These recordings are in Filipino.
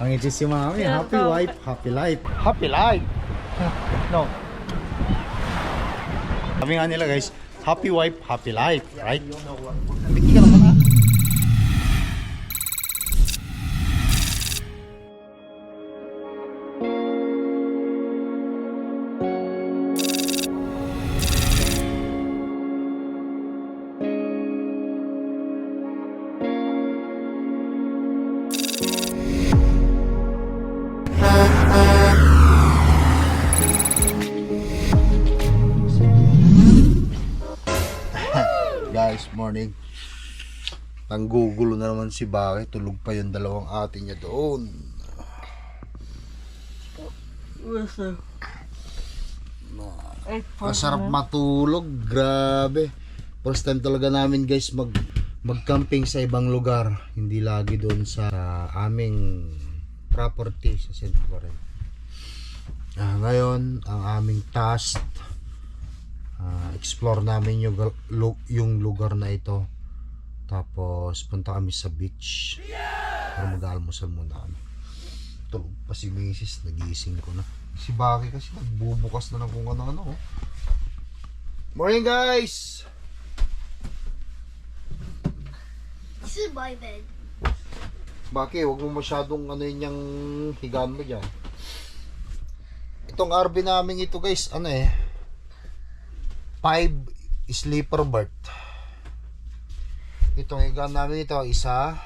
Ang itches si mami, happy wife, happy life. Happy life. No. Sabi nga nila guys, happy wife, happy life, right? Bigyan ka naman ha. Guys, morning. Nanggugulo na naman si Baki. Tulog pa yung dalawang ate niya doon. Masarap matulog. Grabe. First time talaga namin guys mag-camping sa ibang lugar. Hindi lagi doon sa aming property sa St. Florent. Ngayon, ang aming task, explore namin yung lugar na ito. Tapos punta kami sa beach para mag-almusal muna kami. Tulog pa si Mrs. Nagising ko na. Si Baki kasi nagbubukas na ng kung ano-ano. Morning guys! This is my bed. Baki, huwag mo masyadong ano yun yung higaan mo dyan. Itong RV namin ito guys, 5 sleeper berth. Itong higaan namin ito, isa.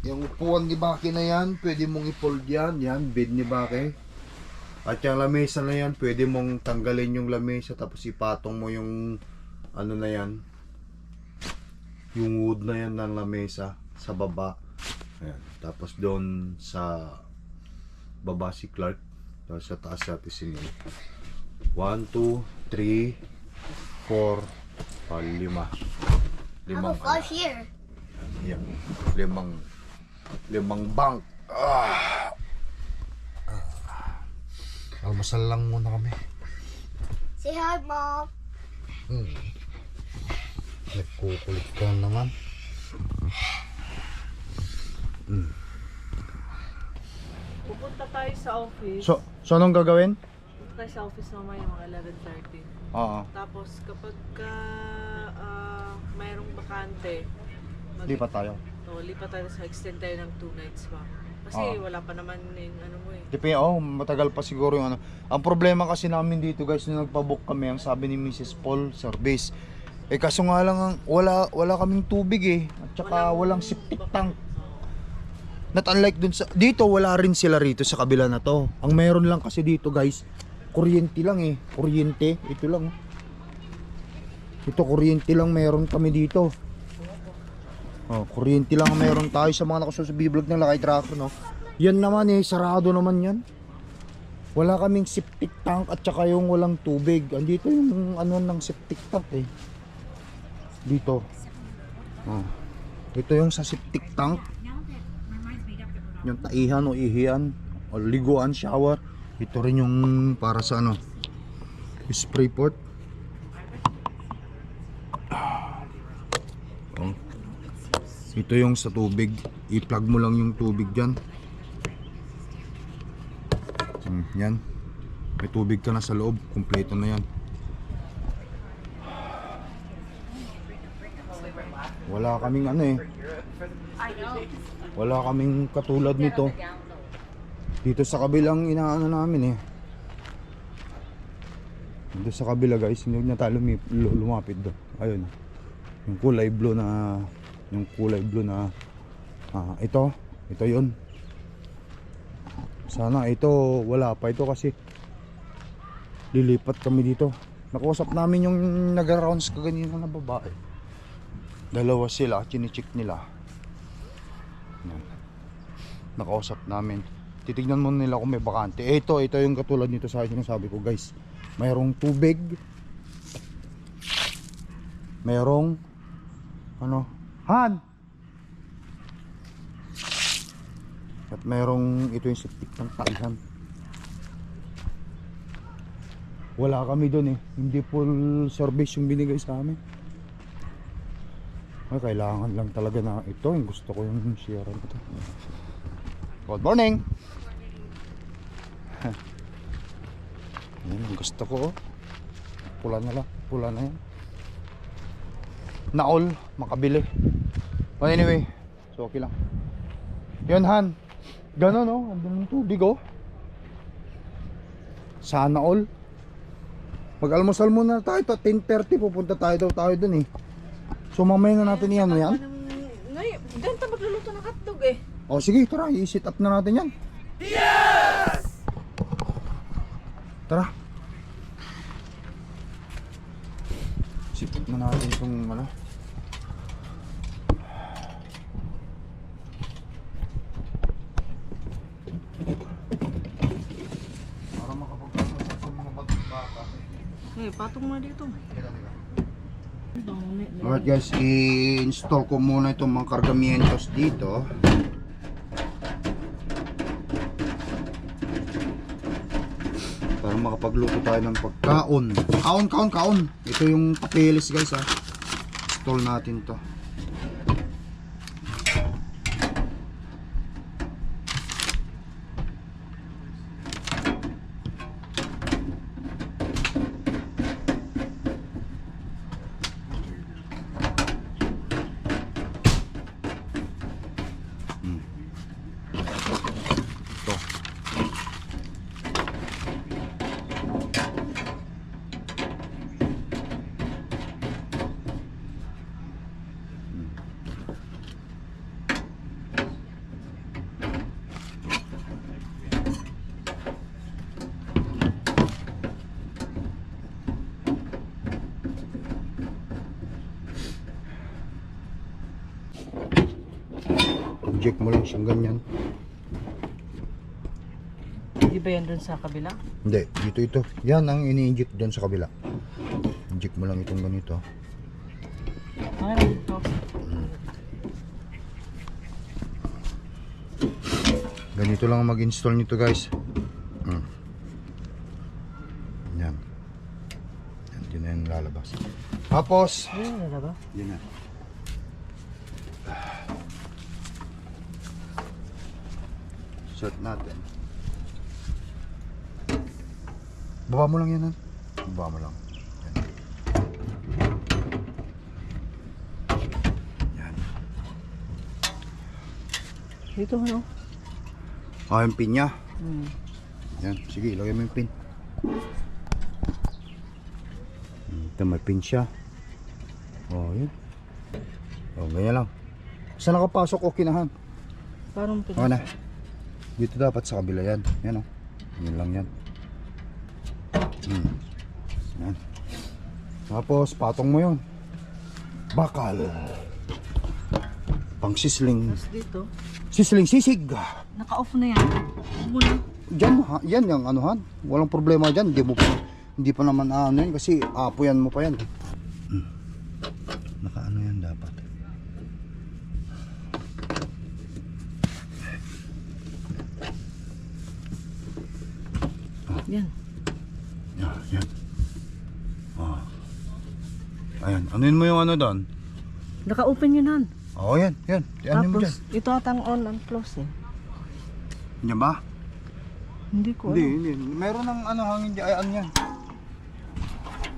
Yung upuan ni Baki na yan, pwede mong i-fold yan. Yan, bed ni Baki. At yung lamesa na yan, pwede mong tanggalin yung lamesa tapos ipatong mo yung ano na yan, yung wood na yan ng lamesa sa baba. Ayan. Tapos doon sa baba si Clark, tapos sa taas si Simil. 1, 2, 3, 4, 5. I have a flush here. Yan. Limang bank. Almasal lang muna kami. Say hi, Mom. Nagkukulit ka naman. Pupunta tayo sa office. So anong gagawin? Pupunta tayo sa office mamaya mga 11:30. Oo. Tapos kapag mayroong bakante, Lipat tayo. lipat tayo sa extend tayo ng 2 nights pa. Kasi wala pa naman yung ano mo eh. Matagal pa siguro yung ano. Ang problema kasi namin dito guys, nung nagpa-book kami, ang sabi ni Mrs. Paul, service. Kaso nga lang, wala kaming tubig eh. At saka walang septic tank. Not unlike dun sa, dito wala rin sila rito sa kabila na to. Ang meron lang kasi dito guys, kuryente lang eh. Kuryente, ito lang. Ito kuryente lang meron kami dito. Kuryente lang meron tayo sa mga nakasusubiblog ng Lakay Tracker, no? Yan naman eh, sarado naman yan. Wala kaming septic tank at saka yung walang tubig. Andito yung ano ng septic tank eh. Dito. Ito yung sa septic tank. Yung taihan o ihian o liguan, shower. Ito rin yung para sa ano, spray port. Ito yung sa tubig. I-plug mo lang yung tubig dyan. Yan. May tubig ka na sa loob. Kompleto na yan. Wala kaming ano eh. Wala kaming katulad nito. Dito sa kabilang inaano namin eh. Dito sa kabila guys, hindi na tayo lumapit doon. Ayun. Yung kulay blue na ito yun. Sana ito wala pa ito kasi lilipat kami dito. Nakausap namin yung nag-rounds kaganina na babae. Dalawa sila, chine-check nila. Nakausap namin. Titignan mo nila kung may bakante. Ito yung katulad nito sa akin, sabi ko guys. Mayroong tubig. Mayroong Han! At mayroong ito yung septic ng taihan. Wala kami doon eh. Hindi full service yung binigay sa amin. Kailangan lang talaga na ito. Yung gusto ko yung share ito. Good morning. Yan, gusto ko oh. Pula na lang. Pula na yan. Naol, makabili. But anyway, so okay lang. Yun Han. Ganon oh, andun yung tubig oh. Sana all. Mag-almusal muna tayo. 10:30 pupunta tayo dun eh. So mamaya na natin yan. Yan. Ngayon, ganito magluluto ng hotdog eh. O sige, tara, i-sit up na natin yan. Yes! Tara. Sit up na natin itong ano. Para makapagpasok sa mga bata. Eh, patong mo dito. Alright guys, i-install ko muna itong mga kargamientos dito. Para makapagluto tayo ng pagkaon. Kaon. Ito yung papeles guys ha. Install natin to. Inject mo lang siyang ganyan. Hindi ba yan dun sa kabila? Hindi, dito ito. Yan ang ini-inject doon sa kabila. Inject mo lang itong ganito. Ay, Ganito lang ang mag-install nito guys. Yan. Yan, din na yung lalabas. Tapos, ayun na ba? yun na. Short natin. Baba mo lang yan, han. Baba mo lang. Yan. Yan. Dito ano? Ah, yung pin niya. Hmm. Yan. Sige, ilagay mo yung pin. Ito, may pin siya. Oh, yun. Oh, ganyan lang. Saan nakapasok, okay na, han. Parang Okay na. Dito dapat sa kabila yan. Yan oh. Yan lang yan. Yan. Tapos patong mo yun. Bakal. Pang sisling. Tapos dito, Sisling sisig. naka-off na yan. Muna. Diyan ha, yan yung anuhan. Walang problema diyan. Hindi pa naman ano yan kasi apoyan mo pa yan. Naka-ano yan dapat. Yan. Yan. Oh. Ayan, anuin mo yung ano doon? Naka-open yun han. Oo, yan. Ano mo dyan? Tapos, ito atang on and close eh. Yan ba? Hindi ko Hindi. Meron ng ano hangin dyan. Ay, ano yan?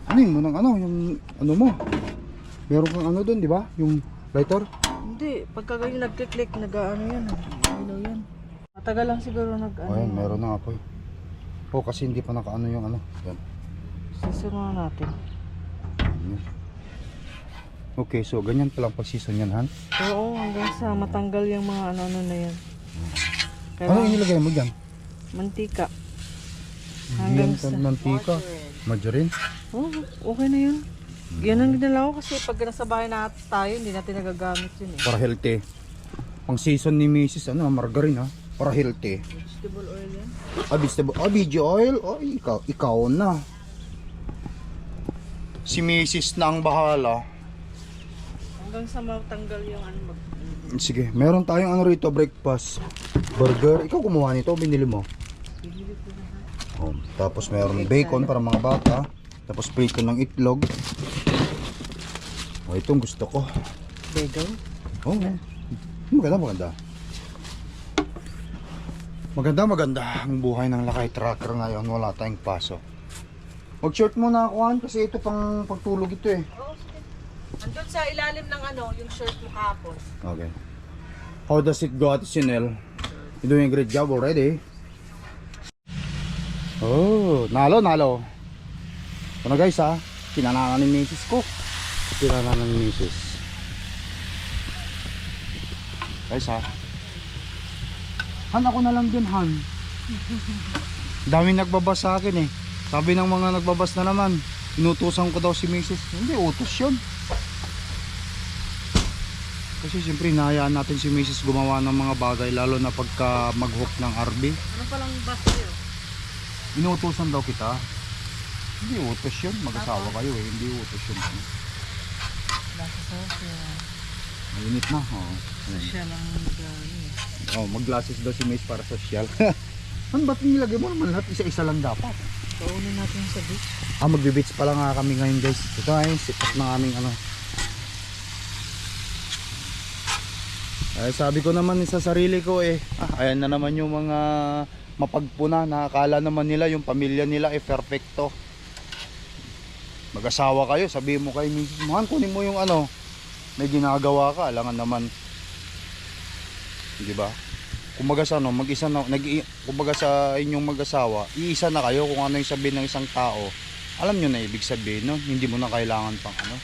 Anuin mo ng ano, yung ano mo. Meron kang ano doon, di ba? Yung lighter. Hindi, pagka ganyan nag-click, nag-ano yan. Ilaw yan. Matagal lang siguro nag-ano. Ayan, meron na apoy. Oh, kasi hindi pa nakaano yung ano. Yan. Sisiro na natin. Okay, so ganyan palang pag-season yan, Han. Oo, hanggang sa matanggal yung mga ano na yan. Kaya, Ano inilagay mo dyan? mantika. Hanggang Hanggang sa... mantika. Margarine. Oo, okay na yun. Yan ang ginalaw ko kasi pag nasa bahay na tayo, hindi natin nagagamit yun eh. Para healthy. Pang season ni Mrs. ano, margarine ha. Para healthy. Vegetable oil yan. Vegetable, BG oil. Oh, ikaw na. Si Mrs. na ang bahala. Hanggang sa matanggal yung ano mag... Sige, meron tayong ano rito, breakfast. Burger. Ikaw gumawa nito, binili mo. Oh, tapos meron bacon para mga bata. Tapos prito ng itlog. Oh, itong gusto ko. Bagel? Oh, maganda. Maganda ang buhay ng lakay trucker ngayon. Wala tayong pasok. Mag-short muna ako, Han, kasi ito pang pagtulog ito eh. Oo, sige. Andun sa ilalim ng ano, yung shirt mo kahapon. Okay. How does it go, Ate Sinel? You're doing a great job already. Oh, nalo. Ito na guys ha. Kinanana ni misis ko. Kinanana ni misis. Guys ha. Han, ako na lang din, Han. Daming nagbabas sa akin eh. Sabi ng mga nagbabas na naman, inutusan ko daw si misis. Hindi, utos yun. Kasi siyempre hinahayaan natin si misis gumawa ng mga bagay, lalo na pagka mag-hook ng RB. Ano palang bus kayo? Inuutosan daw kita. Hindi utos yun, mag-asawa kayo eh. Hindi utos yun. Nasa social. Mainit na. Oh. Social ang Oh, mag-glasses daw si miss para social. Ano ba't nilagay mo naman lahat? Isa-isa lang dapat. paunin natin sa beach. Magbe-beach pa lang nga kami ngayon guys. Ito ay sipat ng aming ano. Ay, sabi ko naman sa sarili ko ayan na naman yung mga mapagpuna na akala naman nila yung pamilya nila perfecto. Mag-asawa kayo, sabihin mo kay misis mo, kunin mo yung ano, may ginagawa ka, alangan naman. Di ba? Kumbaga sa ano, mag-isa na, kumbaga sa inyong mag-asawa, iisa na kayo kung ano yung sabihin ng isang tao. Alam nyo na ibig sabihin, no? Hindi mo na kailangan pang ano.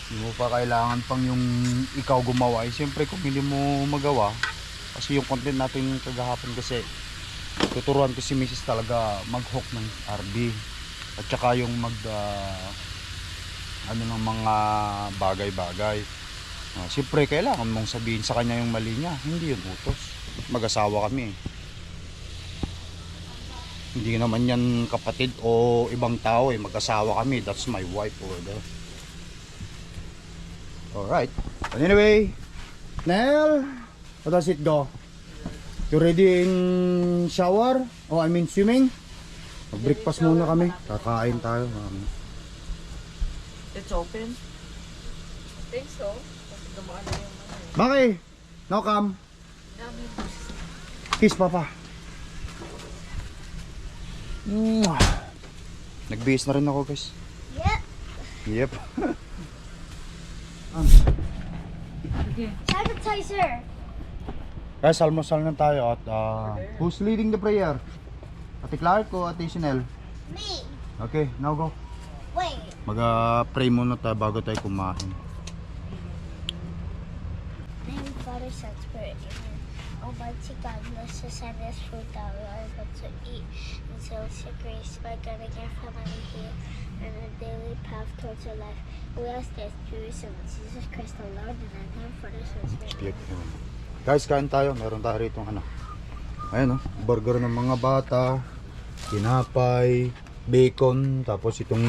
Hindi mo pa kailangan pang yung ikaw gumawa. Siyempre kung hindi mo magawa, kasi yung content natin kagahapon kasi, tuturuan ko si Mrs. talaga mag-hook ng RB. At saka yung ano ng mga bagay-bagay. Siyempre kailangan mong sabihin sa kanya yung mali niya. Hindi yun utos. Mag-asawa kami. Hindi naman yan kapatid o ibang tao mag-asawa kami. That's my wife over there. Alright. Anyway, Nel, how does it go? You ready in shower? Oh, I mean swimming? Mag-breakfast muna kami. Kakain tayo. It's open? I think so. Kasi dumaan na yung mga Baki! Now come. Kiss papa. Nagbihis na rin ako guys. Yep. Yep. Sige. Sanitizer. Guys, almusal na tayo at who's leading the prayer? Ate Clark o Ate Chanel? Me. Okay, now go. Wait. Mag-pray muna tayo bago tayo kumain. Name Father, Son, Spirit, Amen. Almighty God, bless us and this food that we are able to eat, and so us your grace by guiding our family here and a daily path towards our life. We ask this through your Son, Jesus Christ, the Lord, and our name Father, Son, Spirit. Amen. Guys, kain tayo. Meron tayo rito ano. Ayan burger ng mga bata, tinapay, bacon, tapos itong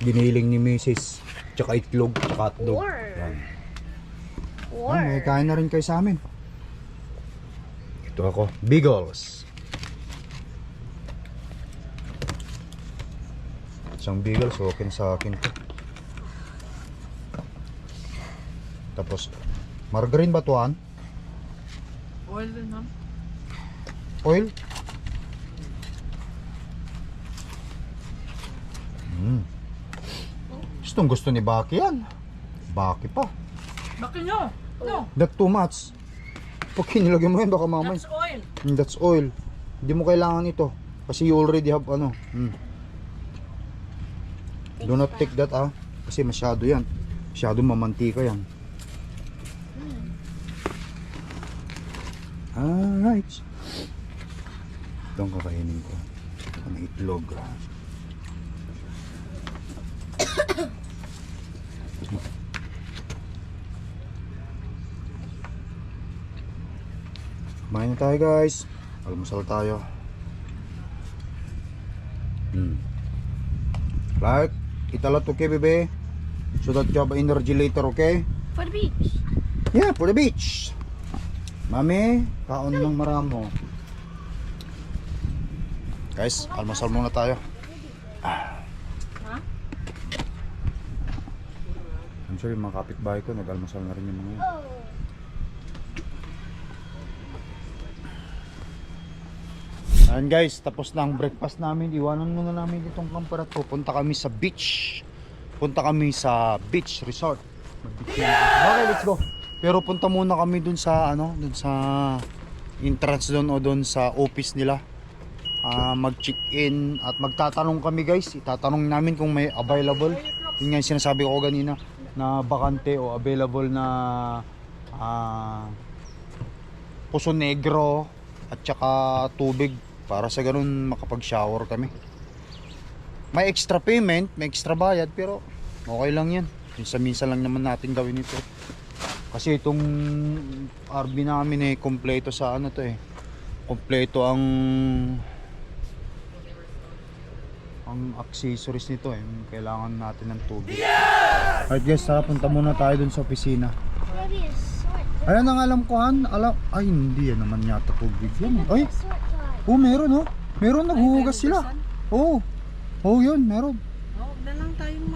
giniling ni Mrs. Tsaka itlog, tsaka hotdog. Yan. May kain na rin kayo sa amin. Ito ako, Beagles. Isang Beagles, okay sa akin to. Tapos, margarine ba tuwan? Oil din ha? Oil? Gusto ni Baki yan. Baki pa. Bakit nyo? No. That too much. Pag kinilagay mo yan baka mamay. That's oil. That's oil. Hindi mo kailangan ito. Kasi you already have ano. Do not take that kasi masyado yan. Masyado mamantika yan. Alright. Itong kakainin ko. Ang itlog. Kumain na tayo guys. Almusal tayo. Like, eat a lot, okay bebe? So that you have energy later, okay? For the beach. Yeah, for the beach. Mami, kaon ng maramo. Guys, almusal muna tayo. I'm sure yung mga kapitbahay ko nag-almusal na rin yung mga yun. Oh. Ayan guys, tapos na ang breakfast namin. Iwanan muna namin itong camper at pupunta kami sa beach. Punta kami sa beach resort. Mag-beach na. Okay, let's go. Pero punta muna kami dun sa dun sa entrance doon o dun sa office nila. Mag-check-in at magtatanong kami guys. Itatanong namin kung may available. Yun nga yung sinasabi ko kanina na bakante o available na Puso Negro at saka tubig para sa ganun makapag-shower kami. May extra payment, may extra bayad pero okay lang yan. Minsan-minsan lang naman natin gawin ito. Kasi itong RV namin kompleto sa kompleto ang accessories nito Kailangan natin ng tubig. Alright guys, tara punta muna tayo dun sa opisina. Maybe a sword. Ayan ang alam ko ay hindi yan naman yata tubig yan. Ay, A sword guy. meron meron naghuhugas sila. Yun, meron. Huwag na lang tayong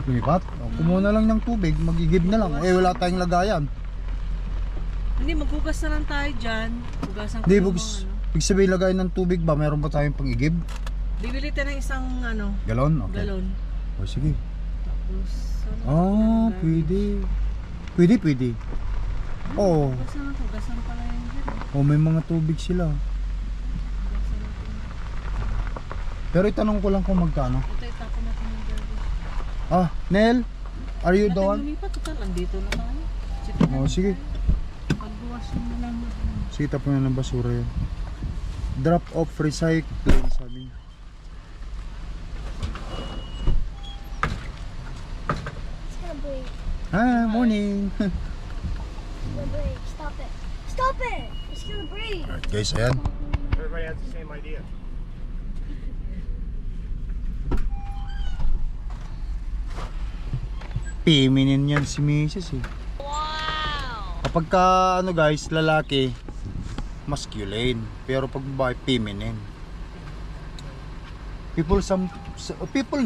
Lumipat, kumuha na lang ng tubig, magigib na lang. Wala tayong lagayan. Hindi, maghugas na lang tayo dyan. Hugasan ko Hindi, yung ibig sabihin lagayan ng tubig ba? Meron ba tayong pang-igib? Bibili tayo ng isang Galon? Okay. galon. O sige. Tapos, Pwede. Oo. Hugasan pala yun dyan. May mga tubig sila. Pero itanong ko lang kung magkano. Ito, itapon natin yung garbage. Nel, are you the one? Lumipat, total, andito na tayo. Sige. Pagbuwas mo lang. Sige, tapon na ng basura yun. Drop off recycling, sabi niya. It's gonna break. Morning. It's gonna break. Stop it. Stop it! It's gonna break. Alright guys, ayan. Everybody has the same idea. Feminin yan si Mrs. Wow! Kapag ka, guys, lalaki, masculine. Pero pag babae, feminine. People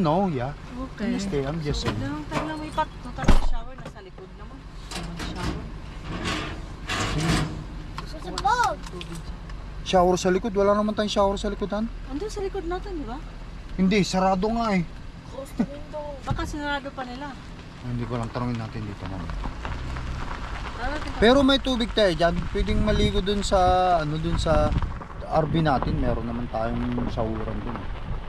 know, yeah. Okay. I'm just saying. Huwag na lang tayo lumipat. Total, ang shower nasa likod naman. Shower. There's a bug! Shower sa likod, wala naman tayong shower sa likodan. Andun sa likod natin, di ba? Hindi, sarado nga Close the window. Baka sinarado pa nila. Hindi ko lang, tanongin natin dito Pero may tubig tayo dyan. Pwedeng maligo dun sa dun sa RV natin. Meron naman tayong showeran dun.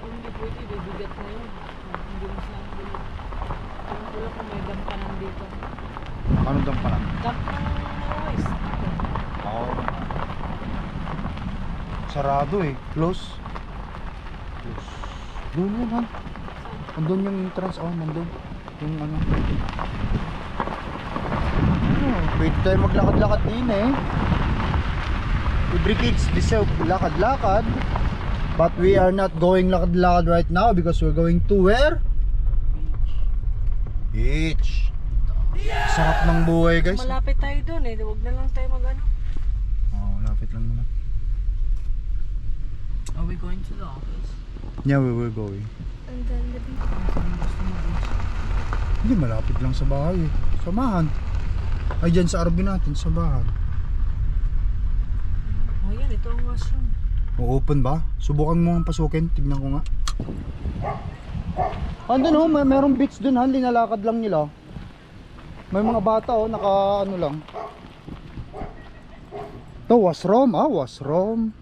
Hindi pwede, bibigat na yun. Hindi mo siya bibigat. Wala kung may dampanan dito. Ano dun pala? Damp ng waste. Sarado Close. Doon yun han. Andun yung entrance. Nandun. Yung pwede tayo maglakad-lakad din Every kids deserve lakad-lakad. But we are not going lakad-lakad right now because we're going to where? Beach. Sarap ng buhay guys. Malapit tayo doon Huwag na lang tayo Malapit lang naman. Are we going to the office? Yeah, we will going. And then the beach. Hindi, malapit lang sa bahay Samahan. Ay, dyan sa RV natin, sa bahay. Yan, ito ang washroom. Open ba? Subukan mo ang pasukin. Tignan ko nga. Andun merong beach dun linalakad lang nila. May mga bata naka lang. Ito, washroom. Washroom.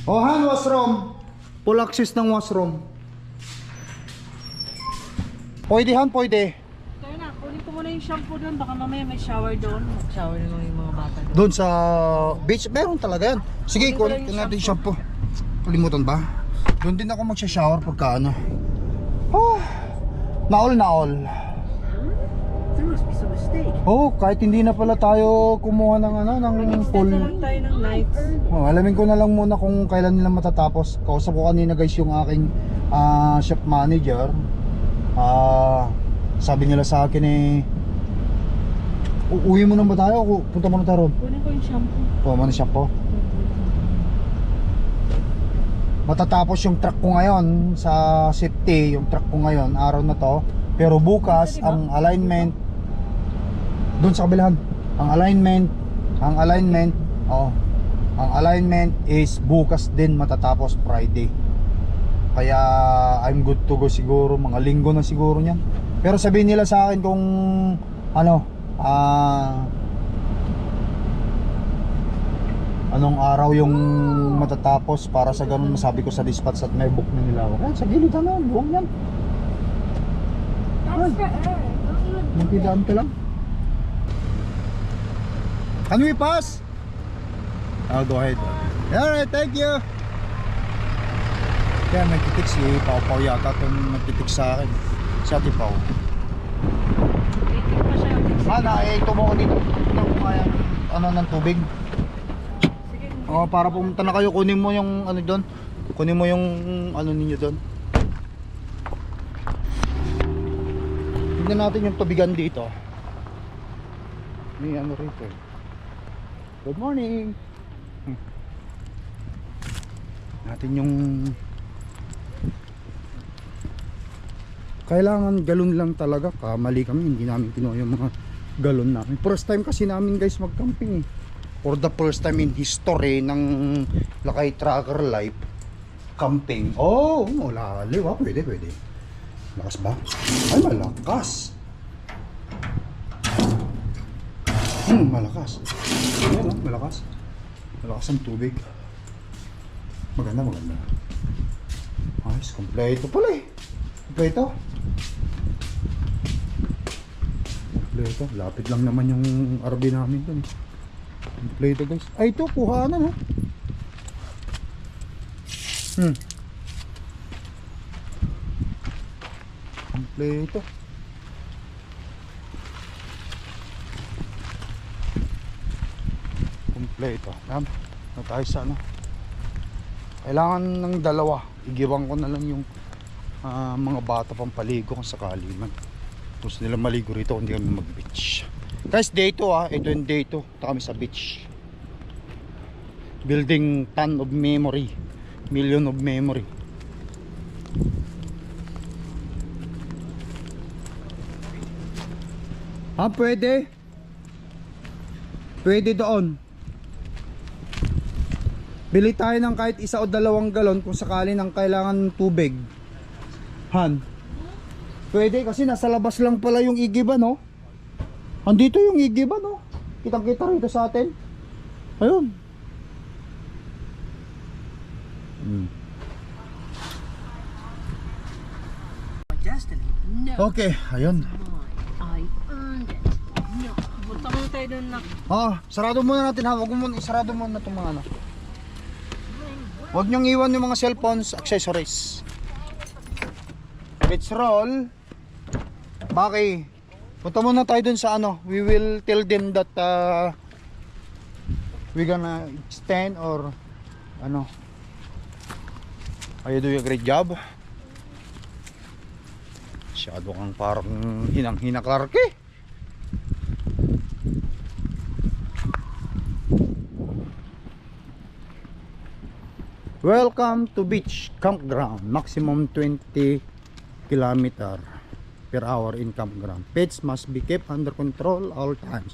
Washroom. Full access ng washroom. Pwede. Kaya na, kunin ko muna yung shampoo doon. Baka mamaya may shower doon. Mag-shower na lang yung mga bata doon. Doon sa beach, meron talaga yan. Sige, kunin natin yung shampoo. Kalimutan ba? Doon din ako magsha-shower pagka naol. There must be some mistake. Kahit hindi na pala tayo kumuha ng pool. Extend na lang tayo ng nights. Alamin ko na lang muna kung kailan nila matatapos. Kausap ko kanina guys yung aking shop manager. Sabi nila sa akin uwi mo na ba tayo? Punta muna tayo ron. Kunin ko yung shampoo. Kuha mo na shampoo. Matatapos yung truck ko ngayon sa safety, yung truck ko ngayon, araw na to. Pero bukas, ang alignment doon sa kabilahan. Ang alignment, Ang alignment is bukas din matatapos Friday. Kaya I'm good to go siguro, mga linggo na siguro niyan. Pero sabihin nila sa akin kung ano, anong araw yung matatapos para sa ganun masabi ko sa dispatch at may book na nila ako. Sa gilid ano, buwang yan. That's for her. Don't even do Magpidaan ka lang. Can we pass? I'll go ahead. Alright, thank you. Kaya nagtitik si Pau Pau yata itong nagtitik sa akin. Si Ate Pau. Waiting pa siya. Tumo ko dito. Ito ko kaya ano ng tubig. Sige. O para pumunta na kayo, kunin mo yung ano doon. Kunin mo yung ano ninyo doon. Tignan natin yung tubigan dito. May ano rito. Good morning. Natin yung kailangan galon lang talaga. Kamali kami, hindi namin kinuha yung mga galon namin. First time kasi namin guys mag-camping eh. For the first time in history ng Lakay Tracker Life camping. Oh, malalim ah. Pwede. Lakas ba? Ay, malakas. Malakas. Ayan, malakas. Malakas ang tubig. Maganda. Ayos, kompleto pala eh. Kompleto. Lapit lang naman yung RV namin dun. Kompleto guys. Ay, ito, kuhanan no. Kompleto. Yan, na tayo sa ano. Kailangan ng dalawa. Igiwang ko na lang yung mga bata pang paligo kung sakali man. Gusto nila maligo rito kung hindi kami mag-beach. Guys, day 2 ito yung day 2. Ito kami sa beach. Building ton of memory. Million of memory. Pwede. Pwede doon. Bili tayo ng kahit 1 o 2 galon kung sakali ng kailangan tubig. Han. Pwede kasi nasa labas lang pala yung igiba no. Andito yung igiba no. Kitang-kita rito sa atin. Ayun. Destiny? No. Okay, ayun. I earned it. No. Punta mo tayo doon na. Sarado muna natin ha. Wag mo muna, isarado muna itong mga ano. Huwag niyong iwan yung mga cellphones, accessories. Let's roll. Baki. Punta muna tayo dun sa ano. We will tell them that we gonna extend or ano. Are you doing a great job? Masyado kang parang hinang-hina Clark eh. Welcome to beach campground. Maximum 20 km per hour in campground. Pets must be kept under control all times.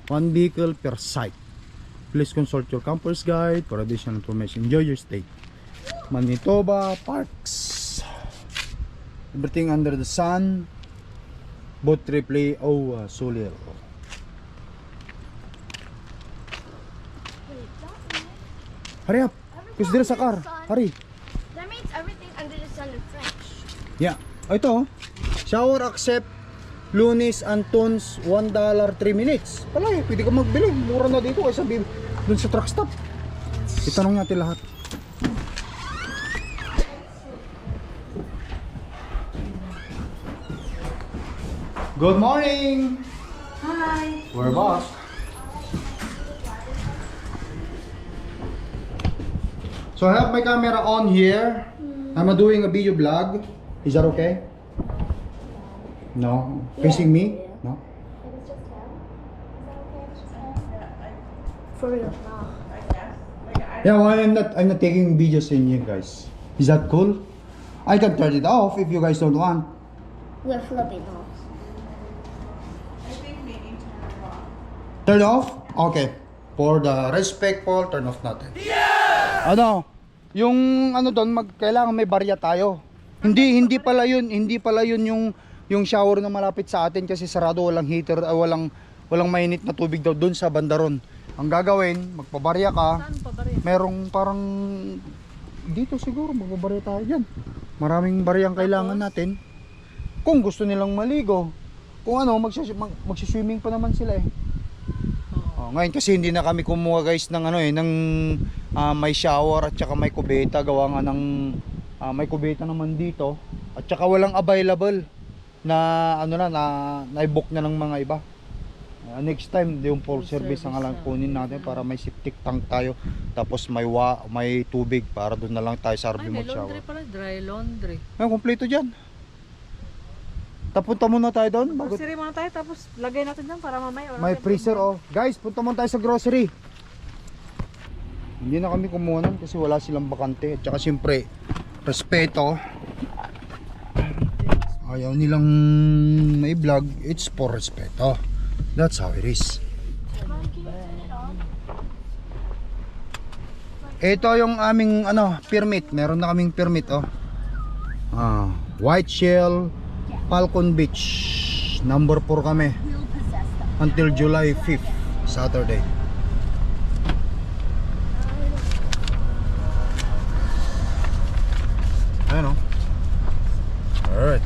1 vehicle per site. Please consult your camper's guide for additional information. Enjoy your stay. Manitoba Parks. Everything under the sun. Boat replay. Solil. Hurry up. Because there's a car. Hurry. That means everything under the sun in French. Yeah. Ito. Shower accept. Lunes and Tunes $1 3 minutes. Palay, pwede ka magbili. Mura na dito kaysa dun sa truck stop. Itanong natin lahat. Good morning. Hi. We're back. So I have my camera on here. I'm doing a video vlog. Is that okay? No? Facing me? No? For real, no. Yeah, well, I'm not taking videos in you guys. Is that cool? I can turn it off if you guys don't want. We're flipping off. Turn it off? Okay. For the respectful, turn off natin. Ano? Yung ano doon, kailangan may barya tayo. Hindi pala yun yung shower na malapit sa atin kasi sarado, walang heater, walang mainit na tubig daw doon sa bandaron. Ang gagawin, magpabarya ka. Saan pa ba rin? Merong parang dito siguro magbabarya tayo diyan. Maraming baryang kailangan natin. Kung gusto nilang maligo, kung ano, magsiswimming pa naman sila eh. Ngayon kasi hindi na kami kumuha guys ng ano ng may shower at saka may kubeta, gawa nga ng may kubeta naman dito at saka walang available na ano na i-book na ng mga iba. Next time yung full service ang lang kunin natin para may septic tank tayo, tapos may tubig para doon na lang tayo sa RV Ay, may mag-shower. laundry pala, dry laundry. Kompleto diyan. Tapunta muna tayo doon bago Grocery muna tayo, tapos lagay natin dyan para mamaya. may freezer oh. Guys, punta muna tayo sa grocery. Hindi na kami kumuha nun kasi wala silang bakante. At saka siyempre, respeto. Ayaw nilang may vlog. It's for respeto. That's how it is. Ito yung aming permit. Meron na kaming permit oh. White Shell Falcon Beach. Number 4 kami. Until July 5th, Saturday. Ayan o. Alright.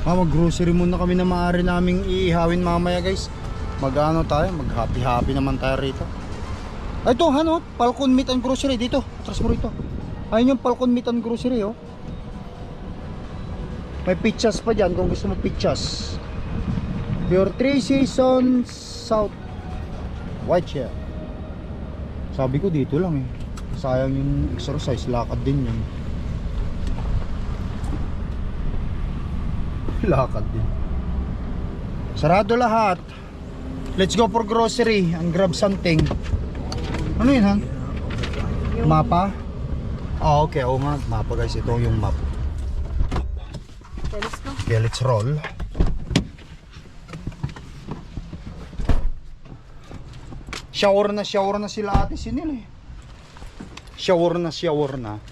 Mag-grocery muna kami na maaari naming iihawin mamaya guys. Mag-ano tayo, mag-happy naman tayo rito. Ito, Falcon Meat and Grocery dito. Atras mo rito. Ayun yung Falcon Meat and Grocery oh. May pizzas pa dyan kung gusto mo pizzas. Your 3 Seasons South White Shell. Sabi ko dito lang eh. Sayang yung exercise, lakad din yun. Lakad din. Sarado lahat. Let's go for grocery and grab something. Ano yun, ha? Mapa? Okay, oo nga, mapa guys. Ito yung map. Okay, let's go. Okay, let's roll. Shower na sila ate Sinil eh. Shower na.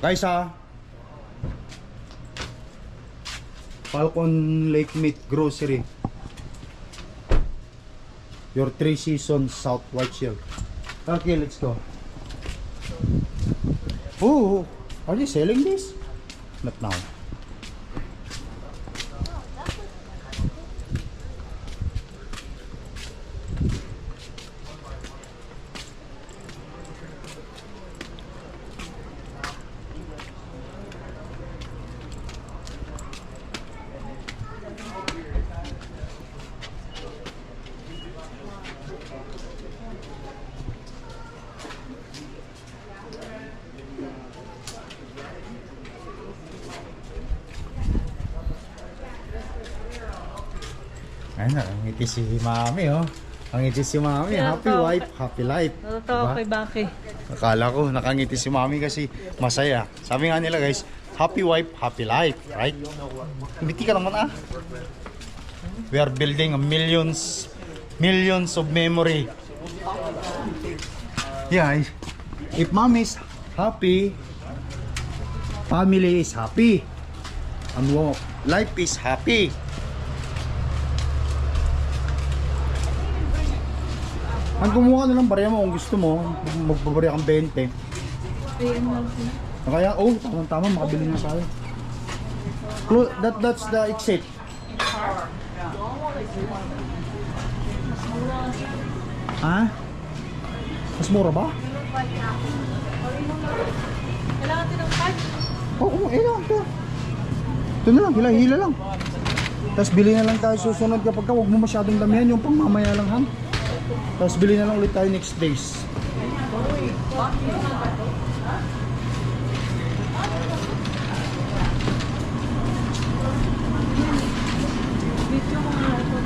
Guys Falcon Lake Meat Grocery. Your 3 Seasons South White Shell. Okay, let's go. Oh, are they selling this? Not now. Ayun na, ang ngiti si Mami oh. Ang ngiti si Mami, Yeah, happy wife, happy life. Natatawa kay Baki. Akala ko nakangiti si Mami kasi masaya. Sabi nga nila guys, happy wife, happy life, right? Ngiti ka naman ah. We are building a millions of memory. Yeah, if Mom is happy, family is happy. And life is happy. Ang kumuha ka na lang barya mo kung gusto mo. Magbabarya kang 20. Kaya, tama, makabili na tayo. That's the exit. Ha? Mas mura ba? Kailangan din ng card. Oo, lang. Ito na lang, hila-hila lang. Tapos bili na lang tayo susunod kapag huwag mo masyadong damihan yung pangmamaya lang han. Tapos bili na lang ulit tayo next days. Video mo nga ito.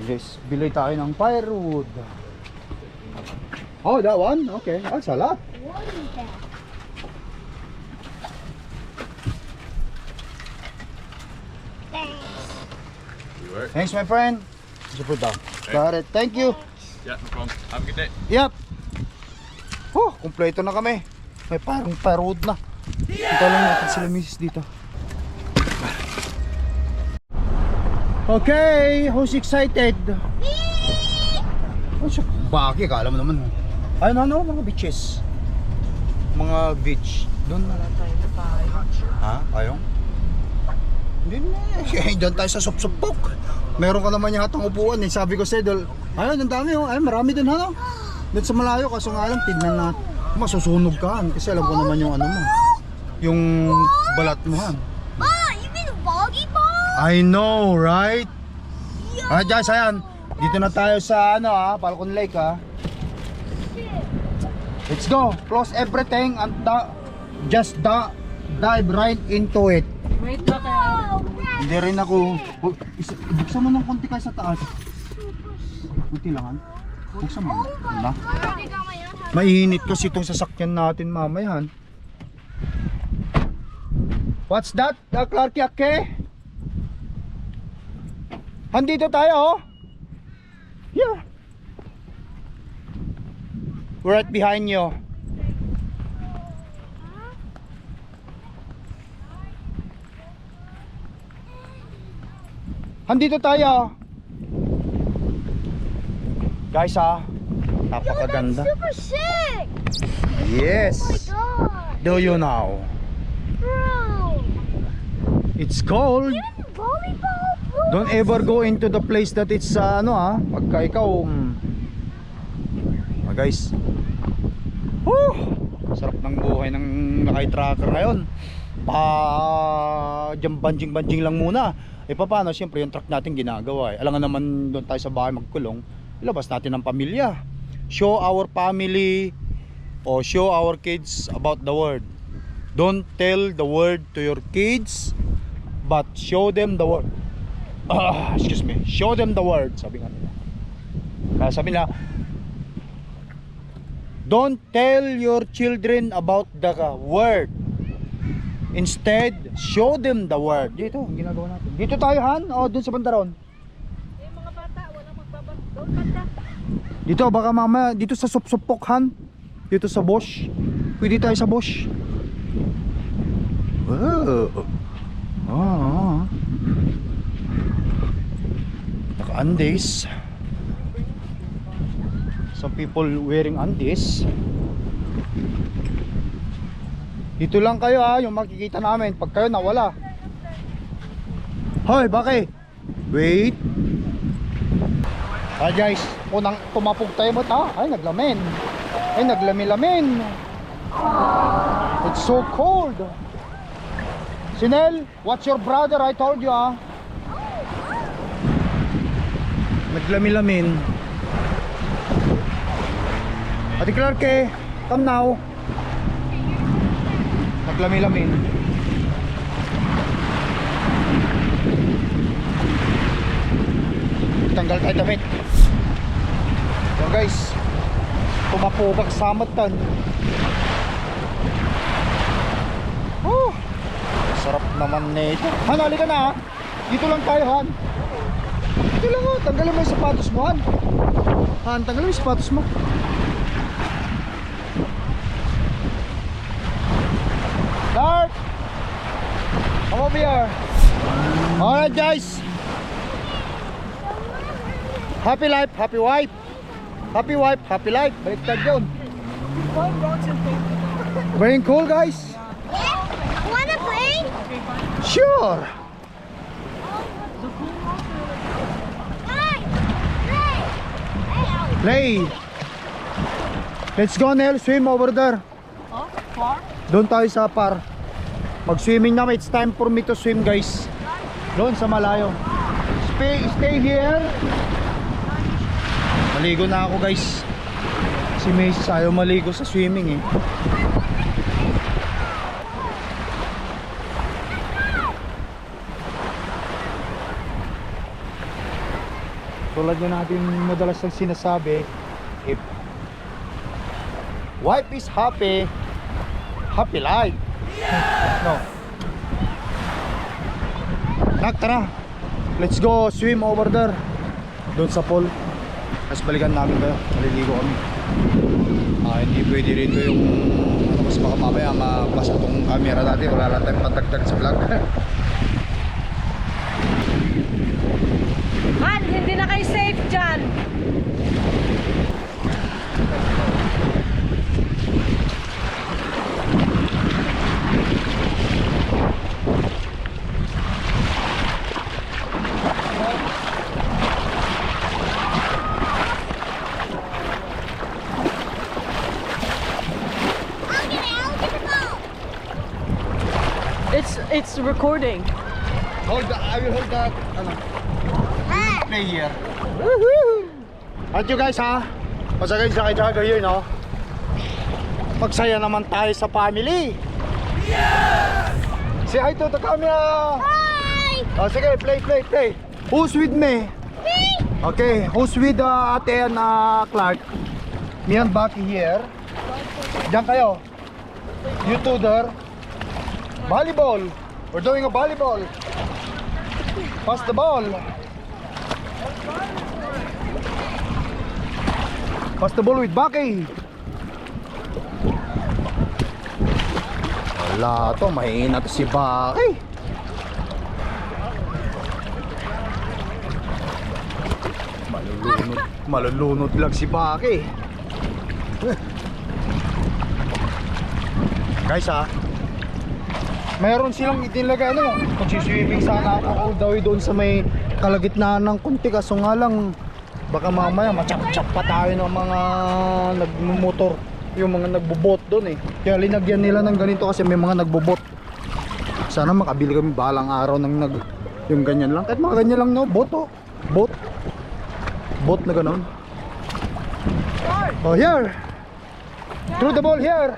Guys, bili tayo ng firewood. Oh, that one? Okay, that's a lot. What is that? Thanks. Thanks, my friend. Super down. Got it. Thank you. Yeah, no problem. Have a good day. Yep. Oh, kumpleto na kami. May parang parod na. Kita lang natin sila misis dito. Okay, who's excited? Oh, siya. Baki, kala mo naman. Ano, mga beaches. Mga beach. Doon na lang tayo na tayo. Ha? Ayaw? Hindi na. Diyan tayo sa Sopsopok. Meron ka naman yatang upuan eh. Sabi ko sa'yo, ayun, ang dami oh. Ay, marami din ano. Doon sa malayo, kaso nga lang, tignan natin. Masusunog ka han. Kasi alam ko naman yung ano mo. Yung balat mo han. Oh, you mean volleyball? I know, right? Alright guys, ayan. Dito na tayo sa ano Falcon Lake Let's go. Close everything and just dive right into it. Wait, baka. Hindi rin ako. Buksan mo ng konti kayo sa taas. Kunti lang han. Buksan mo. Diba? Mainit kasi itong sasakyan natin mamayan. What's that? Clarky Ake? Handito tayo Yeah. We're right behind you. Handito tayo. Guys napakaganda. Super sick! Yes. Oh my god! Do you know? Bro! It's cold. Even volleyball? Bro? Don't ever go into the place that it's pagka ikaw guys. Woo! Sarap ng buhay ng naka-tracker ngayon. Banjing lang muna. Paano siyempre yung truck natin ginagawa Alam nga naman doon tayo sa bahay magkulong. Ilabas natin ang pamilya. Show our family or show our kids about the word. Don't tell the word to your kids, but show them the word. Excuse me. Show them the word, sabi nga nila. Kaya sabi nila, don't tell your children about the word. Instead, show them the word. Dito, ang ginagawa natin. Dito tayo Han, doon sa bandaron. Eh, mga bata, walang magbabas. Doon bata. Dito, baka mamaya, dito sa Sopsopok Han. Dito sa Bosch. Pwede tayo sa Bosch. Naka-undies. Some people wearing undies. Dito lang kayo yung makikita namin pag kayo nawala. Hoy, bakit? Wait. Guys, unang tumapog tayo mo ay naglamin. Ay naglami-lamin. It's so cold. Sinel, what's your brother? I told you Naglami-lamin. Ate Clarke, come now. Naglami-lamin. Tanggal tayo damit. So guys, tumapugak sa matan. Sarap naman nito. Han, halika na Dito lang tayo Han. Dito lang tanggalin mo yung sapatos mo Han. Han, tanggalin mo yung sapatos mo. Start! Come over here. Alright guys. Happy life, happy wife. Happy wife, happy life. Baliktad yun. Very cool guys. Wanna play? Sure. Play. Let's go Nel, swim over there. Oh, far? Doon tayo sa par. Mag-swimming na. It's time for me to swim guys. Doon sa malayo. Stay here. Maligo na ako guys. Si Macy's ayaw maligo sa swimming Tulad na natin madalas ang sinasabi, if Wife is happy. Happy life. No. Nak, tara. Let's go swim over there. Doon sa pool. Tapos balikan namin kayo. Maliligo kami. Hindi pwede rito yung mas baka mamaya mabasa itong camera natin. Wala lang tayong patagdag sa vlog. Man, hindi na kayo safe dyan. It's recording. Hold the, I will hold that. Play here. At you guys ha, pasagay sa kay Jagger yun no. Magsaya naman tayo sa family. Say hi to the camera. Hi! Oh, sige, play. Who's with me? Me! Okay, who's with Ate and Clark? Me and Bucky here. Diyan kayo. You two there. Volleyball. We're doing a volleyball. Pass the ball. Pass the ball with Bucky. Wala to, mahina to si Bucky. Malulunod lang si Bucky. Guys ha, mayroon silang itinlagay ano, magsiswimming sana ako all the way doon sa may kalagitnaan ng kunti, kaso nga lang baka mamaya machap-chap pa tayo ng mga nagmumotor, yung mga nagbobot doon eh. Kaya linagyan nila ng ganito kasi may mga nagbobot. Sana makabili kami balang araw ng yung ganyan lang, kahit mga ganyan lang no, bot na ganon. Oh here, throw the ball here.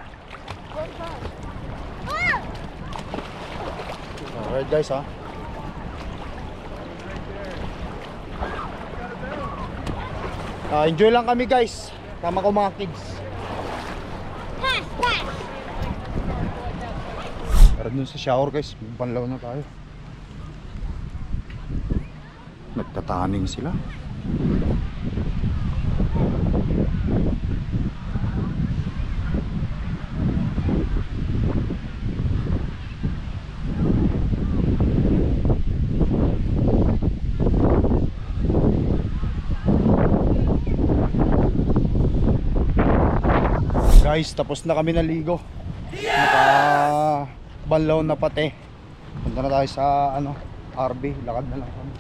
Alright guys ha, enjoy lang kami guys, tama ko mga kids. Tara dun sa shower guys, banlaw na tayo. Nagtataning sila. Guys, tapos na kami naligo. Nakabanlaw na pati. Punta na tayo sa RB, lakad na lang kami.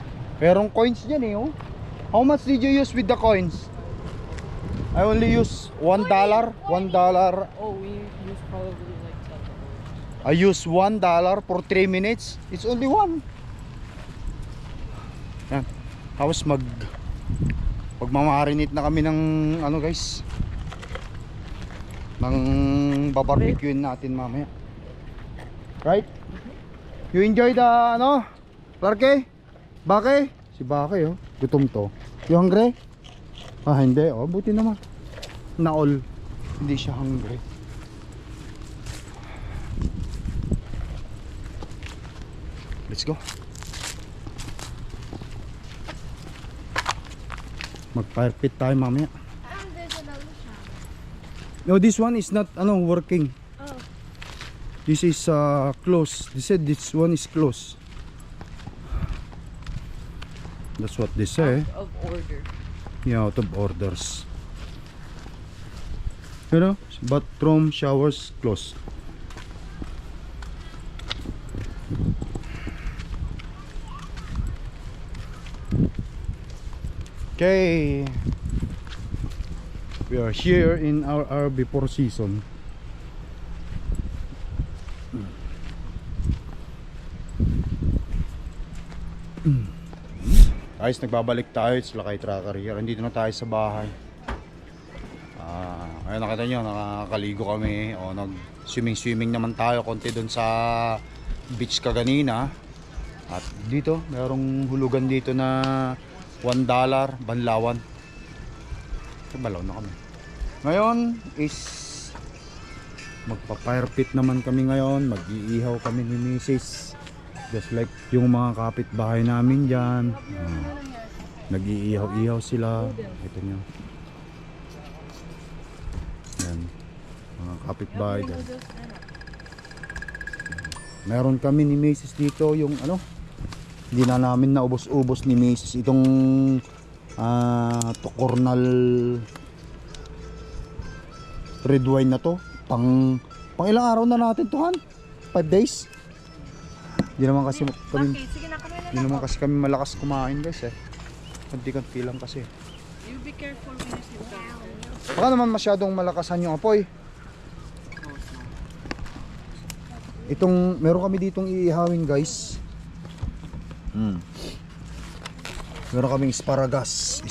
Merong coins dyan eh oh. How much did you use with the coins? I only use $1. Oh, we use probably like $7. I use $1 for 3 minutes. It's only one. Yan. Tapos magmamarinate na kami ng guys, ng babarbecuein natin mamaya. Right? You enjoy the Clarke? Bake? Si Bake oh, gutom to. You hungry? Hindi oh, buti naman. Naol. Hindi siya hungry. Let's go. Mag-fire pit tayo mamaya. There's another shower. No, this one is not working. Oh. This is closed. They said this one is closed. That's what they say. Out of order. Yeah, out of orders. You know, bathroom, showers closed. Okay, we are here in our RV Four Seasons. Guys, nagbabalik tayo sa Lakay Tracker here. Andito na tayo sa bahay. Ayun, nakita nyo, nakakaligo kami. Nag-swimming naman tayo konti doon sa beach kaganina. At dito, mayroong hulugan dito na $1, banlawan. Balaw na kami. Ngayon is magpa-fire pit naman kami ngayon. Mag-iihaw kami ni Mrs. Just like yung mga kapitbahay namin dyan. Nag-iihaw-ihaw sila. Ito nyo. Yan. Mga kapitbahay dyan. Meron kami ni Mrs. dito yung ano, hindi na namin naubos-ubos ni Mrs. itong Tocornal red wine na to. Pang ilang araw na natin to, Han? 5 days? Hindi naman kasi kami, Sige na kami na hindi naman kasi kami malakas kumain, guys eh. Kanti-kanti lang kasi. You be careful when you sit down. Baka naman masyadong malakasan yung apoy. Itong, meron kami ditong iihawin, guys. Meron kaming asparagus.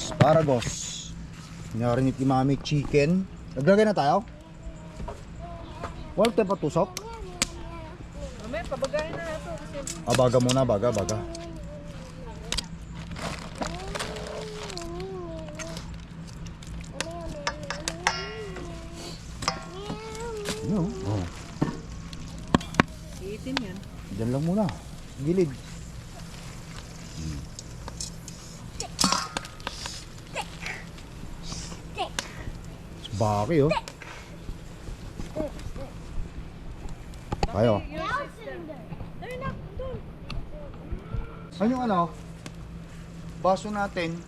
Narinig ni Mami chicken. Naglagay na tayo? Wala tayo patusok? Mamaya, pabagahin na nato kasi Baga muna, baga. Ano? Oh. iitin yan. Diyan lang muna. Gilid. Baki oh. Tayo. They're not done. Ano yung ano? Baso natin.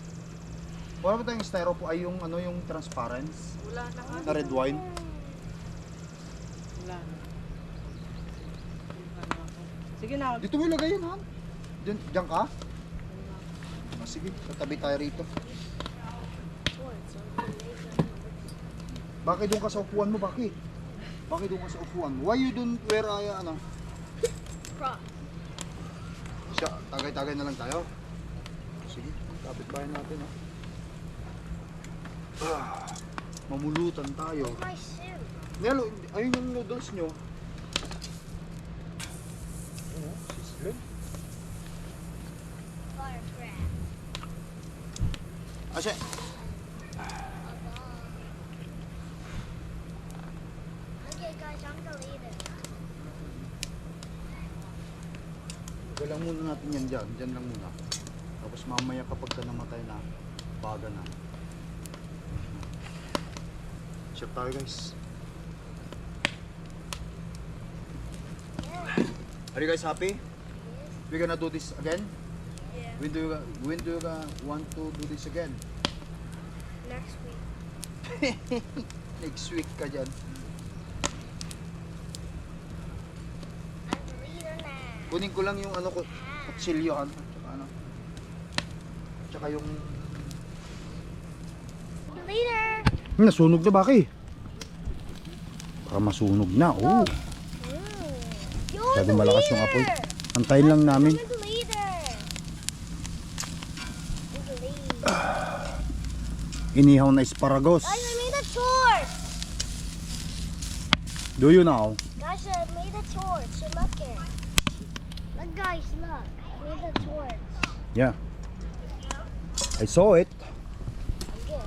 Wala ba tayong styrofoam ay yung ano yung transparent Wala na nga. na red wine? Wala na. Sige na. Dito mo ilagay yun, Han. Diyan ka? Sige, tatabi tayo rito. Bakit doon ka sa upuan mo? Bakit? Bakit doon ka sa upuan mo? Why you don't wear ano? Siya, tagay-tagay na lang tayo. Sige, kapit bahay natin ha. Mamulutan tayo. My suit. Nelo, ayun yung noodles nyo. Ano? Sizzling? Fire crab. Asya. Okay, guys, I'm the leader. Galang muna natin yan dyan. Dyan lang muna. Tapos mamaya kapag ka namatay na, baga na. Chef tayo guys. Are you guys happy? We're gonna do this again? Yeah. When do you want to do this again? Next week. Next week ka dyan. I'm the leader now. Kunin ko lang yung ano ko, kutsilyo han. Tsaka ano. Tsaka yung... Leader. Nasunog na baki. Baka masunog na. Oh. You're Masyado the malakas leader. yung apoy. Antayin lang namin. You're the leader. You're the lead. Inihaw na asparagus. Guys, I made a torch. Do you now? Guys, I made a torch. So look here. Look, guys, look. I made a torch. Yeah. I saw it. Okay.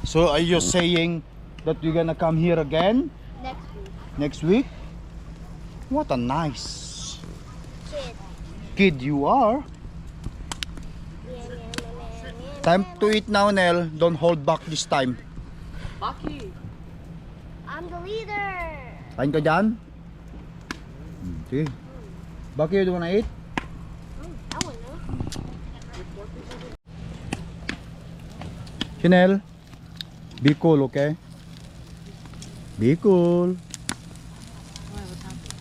So are you saying that you're gonna come here again Next week. next week? What a nice Kid. kid you are. Time to eat now, Nel. Don't hold back this time. Baki. I'm the leader. Kain ka dyan? Sige. Bakit you wanna eat? I want to. Chanel, be cool, okay? Be cool. Why, what happened?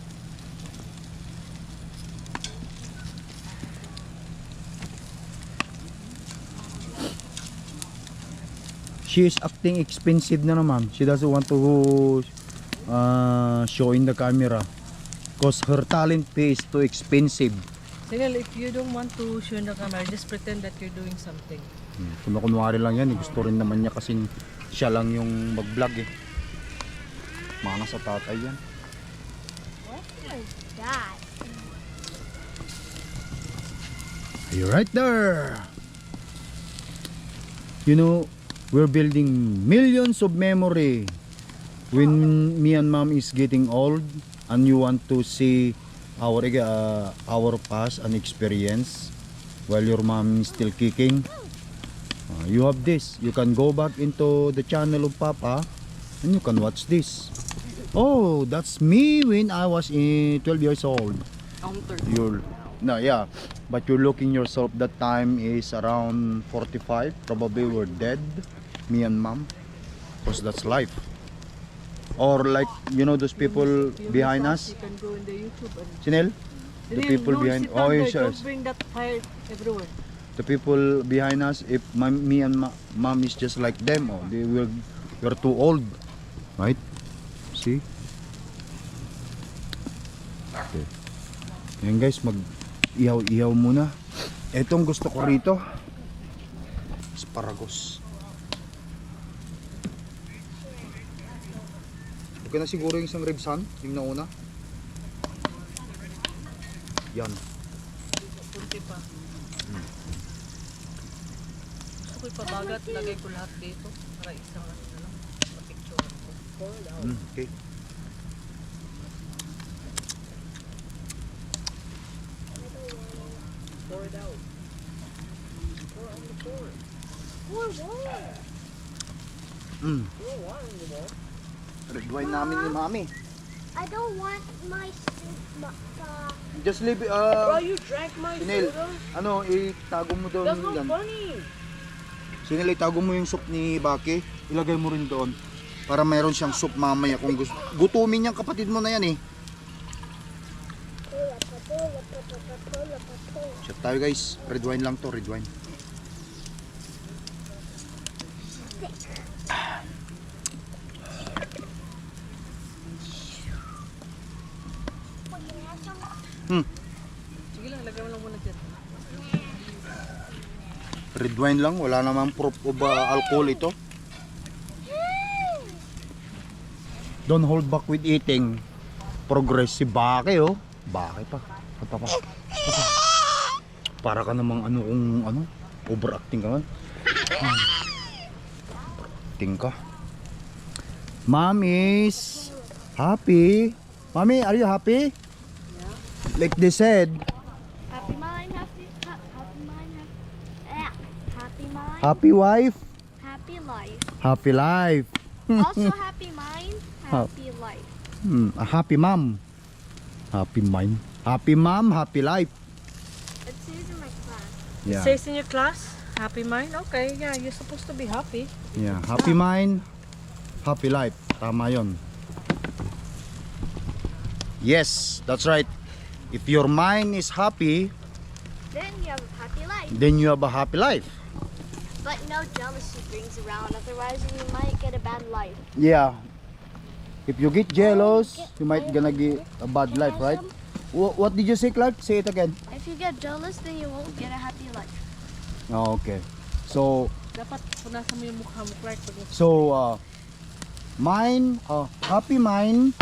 She is acting expensive na naman. She doesn't want to show in the camera. Because her talent pay is too expensive. Sinel, if you don't want to show in the camera, just pretend that you're doing something. Kunwari lang yan. Gusto rin naman niya kasi siya lang yung mag-vlog eh. Mana sa tatay yan. What's that? You're right there. You know, we're building millions of memory when me and mom is getting old and you want to see our past and experience while your mom is still kicking, you have this. You can go back into the channel of Papa and you can watch this. Oh, that's me when I was 12 years old. Counter. But you're looking yourself that time is around 45. Probably we're dead, me and mom, because that's life. Or like, you know, those people behind us. You can go in the YouTube and Chinel? The people behind. Oh, yes, Don't yes. bring that fire everywhere. The people behind us. If me and mom is just like them, oh, we're too old, right? See? Okay. Yan guys, mag-ihaw-ihaw muna. Etong gusto ko rito, asparagus. Okay na siguro yung isang ribsan, yung nauna. Yan. Kunti pa. Gusto ko ipabagat, lagay ko lahat dito. Para isang mapicture ko. Okay. Pour it out. Pour on the floor. Red wine namin ni Mami. I don't want my soup. Just leave you drank my Sinil, ano, itago mo doon yan. funny. Sinil, itago mo yung soup ni Baki. Ilagay mo rin doon. Para mayroon siyang soup mamaya kung gusto. Gutumin yung kapatid mo na yan eh. Shot tayo guys. Red wine lang to, red wine. Sige lang, lagay mo lang muna dyan. Red wine lang, wala namang proof of alcohol ito. Don't hold back with eating. Progress si Baki oh. Baki pa. Para ka namang overacting ka man. Overacting ka. Mom is happy. Mommy, are you happy? Like they said, Happy mind, happy mind, happy wife, happy life. happy life. Also happy mind, happy life. A happy mom. Happy mind. Happy mom, happy life. It says in my class. Yeah. Says in your class, happy mind? Okay, yeah, you're supposed to be happy. Yeah, happy mind, happy life. Tama 'yon. Yes, that's right. If your mind is happy, Then you have a happy life. then you have a happy life. But no jealousy brings around, otherwise you might get a bad life. Yeah. If you get jealous, you might gonna get a bad life, right? What did you say, Clark? Say it again. If you get jealous, then you won't get a happy life. Oh, okay. So, Dapat punasan mo yung mukha mo, Clark. happy mind,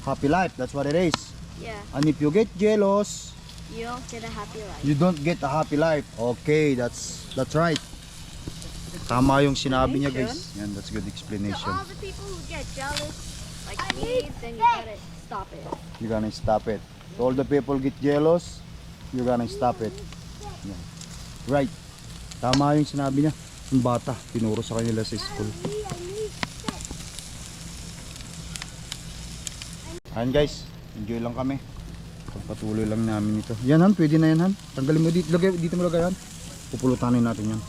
happy life. That's what it is. Yeah, And if you get jealous, you don't get a happy life. you don't get a happy life. Okay, that's right. Tama yung sinabi niya, guys. Yan, that's good To explanation. all the people who get jealous, like me, then you gotta stop it. You're gonna stop it. So all the people get jealous, you're gonna stop it. Yan. Right. Tama yung sinabi niya. Yung bata, tinuro sa kanila sa school. Ayan guys, enjoy lang kami. Pagpatuloy lang namin ito. Yan Han, pwede na yan Han. Tanggalin mo dito, dito mo lagay Han. Pupulutanin natin yan.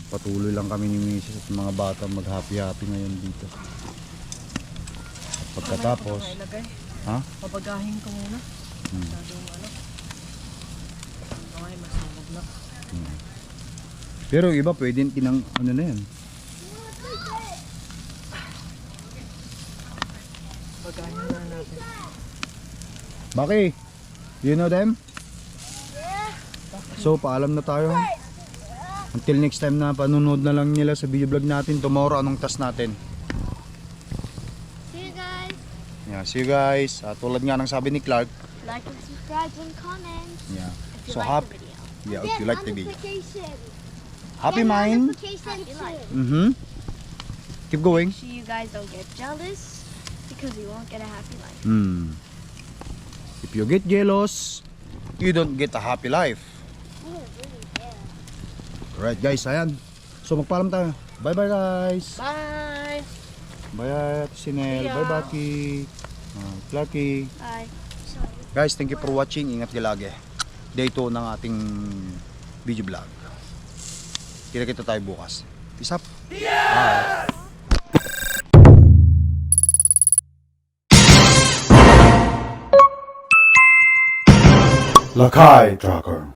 Patuloy lang kami ni Mrs. at mga bata mag-happy-happy ngayon dito. At pagkatapos, Ilagay. ha? Papagahin ko muna. Masyadong kamay masabog na. Pero iba pwedeng tinang ano na yan. Pagahin na natin. Baki, you know them? So paalam na tayo. Until next time na panunod na lang nila sa video vlog natin. Tomorrow anong task natin? See you guys. Yeah, see you guys. Tulad nga ng sabi ni Clark. Like and subscribe and comment. Yeah. If you So like happy. the video. Yeah, if you like the video. Notification. Happy Get mind. notification Mhm. Keep going. So you guys don't get jealous because you won't get a happy life. If you get jealous, you don't get a happy life. Oh, really? Yeah. Alright guys, ayan. So magpaalam tayo. Bye bye guys. Bye! Bye Ate Sinel. See ya. Bye Baki. Clarky. Bye. Sorry. Guys, thank you for watching. Ingat kayo lagi. Day 2 ng ating video vlog. Kita-kita tayo bukas. Peace up. Bye. Lakai Tracker.